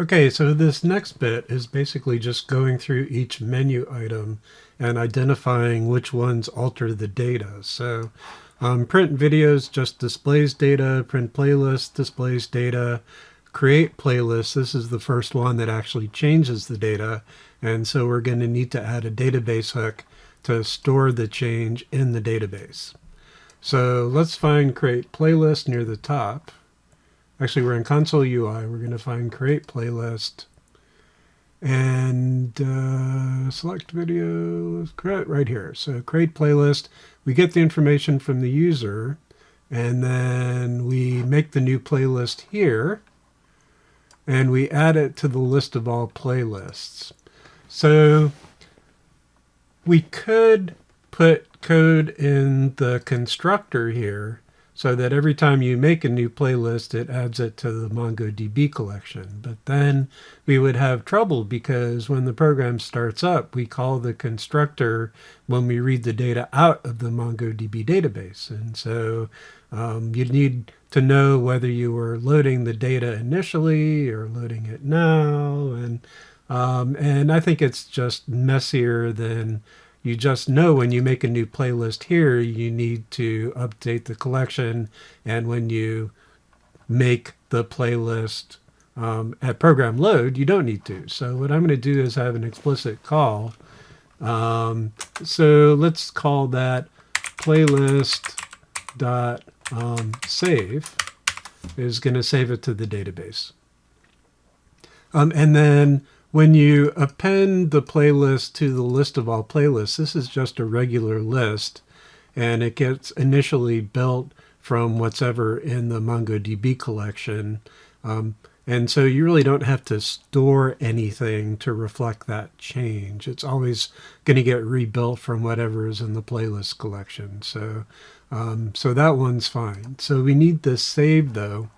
Okay, so this next bit is basically just going through each menu item and identifying which ones alter the data. So print videos just displays data, print playlist displays data, create playlist, this is the first one that actually changes the data. And so we're going to need to add a database hook to store the change in the database. So let's find create playlist near the top. Actually, we're in console UI. We're going to find create playlist and select videos, correct, right here. So create playlist, we get the information from the user, and then we make the new playlist here, and we add it to the list of all playlists. So we could put code in the constructor here so that every time you make a new playlist, it adds it to the MongoDB collection. But then we would have trouble because when the program starts up, we call the constructor when we read the data out of the MongoDB database. And so you'd need to know whether you were loading the data initially or loading it now. And I think it's just messier than you just know when you make a new playlist here, you need to update the collection. And when you make the playlist at program load, you don't need to. So what I'm going to do is have an explicit call. So let's call that playlist.save is going to save it to the database. And then when you append the playlist to the list of all playlists, this is just a regular list, and it gets initially built from what's ever in the MongoDB collection. And so you really don't have to store anything to reflect that change. It's always going to get rebuilt from whatever is in the playlist collection. So that one's fine. So we need this save, though.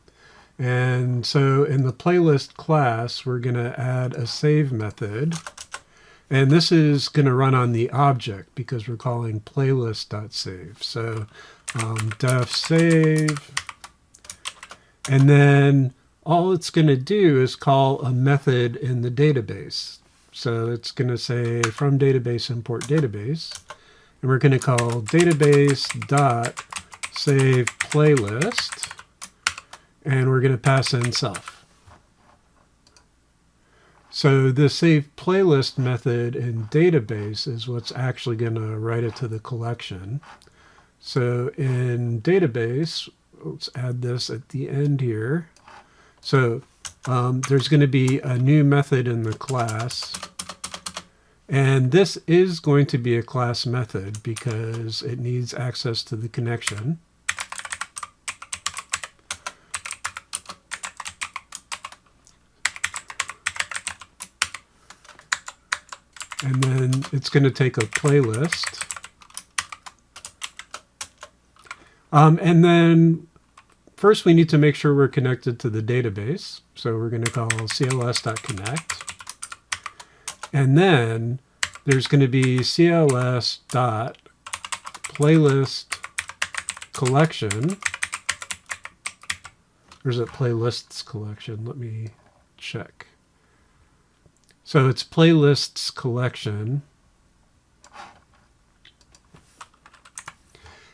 And so in the playlist class, we're going to add a save method. And this is going to run on the object because we're calling playlist.save. So def save. And then all it's going to do is call a method in the database. So it's going to say from database import database. And we're going to call database.save playlist. And we're going to pass in self. So the save playlist method in database is what's actually going to write it to the collection. So in database, let's add this at the end here. So there's going to be a new method in the class. And this is going to be a class method because it needs access to the connection. And then it's going to take a playlist. And then first we need to make sure we're connected to the database. So we're going to call cls.connect. And then there's going to be cls.playlist collection. Or is it playlists collection? Let me check. So it's playlists collection.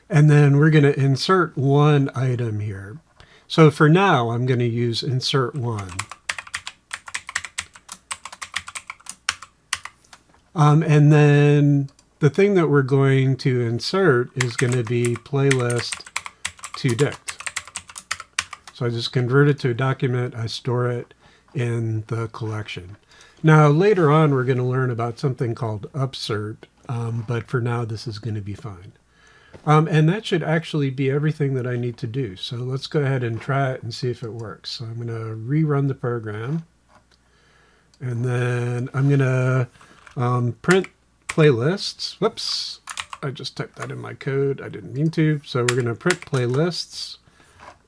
And then we're going to insert one item here. So for now, I'm going to use insert one. And then the thing that we're going to insert is going to be playlist to dict. So I just convert it to a document. I store it in the collection. Now, later on, we're going to learn about something called upsert, but for now, this is going to be fine. And that should actually be everything that I need to do. So let's go ahead and try it and see if it works. So I'm going to rerun the program. And then I'm going to print playlists. Whoops, I just typed that in my code. I didn't mean to. So we're going to print playlists.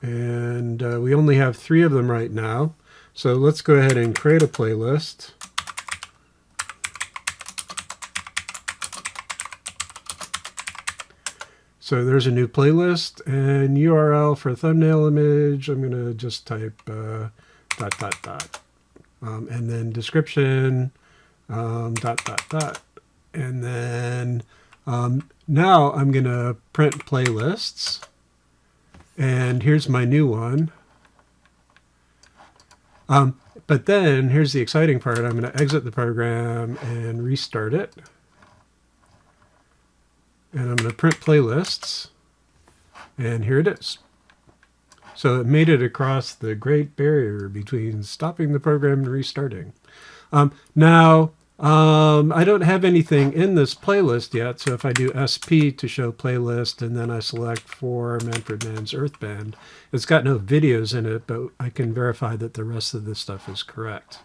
And we only have 3 of them right now. So let's go ahead and create a playlist. So there's a new playlist and URL for thumbnail image. I'm going to just type ... and then description, dot, dot, dot. And then now I'm going to print playlists. And here's my new one. But then here's the exciting part. I'm going to exit the program and restart it. And I'm going to print playlists. And here it is. So it made it across the great barrier between stopping the program and restarting. Now, I don't have anything in this playlist yet, so if I do SP to show playlist and then I select for Manfred Mann's Earth Band, it's got no videos in it, but I can verify that the rest of this stuff is correct.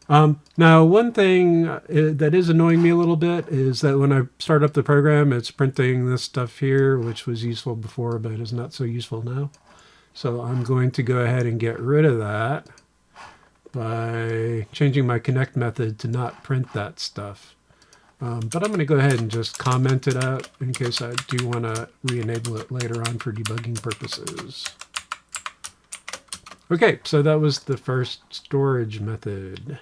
Now, one thing that is annoying me a little bit is that when I start up the program, it's printing this stuff here, which was useful before, but is not so useful now. So I'm going to go ahead and get rid of that by changing my connect method to not print that stuff. But I'm going to go ahead and just comment it out in case I do want to re-enable it later on for debugging purposes. Okay, so that was the first storage method.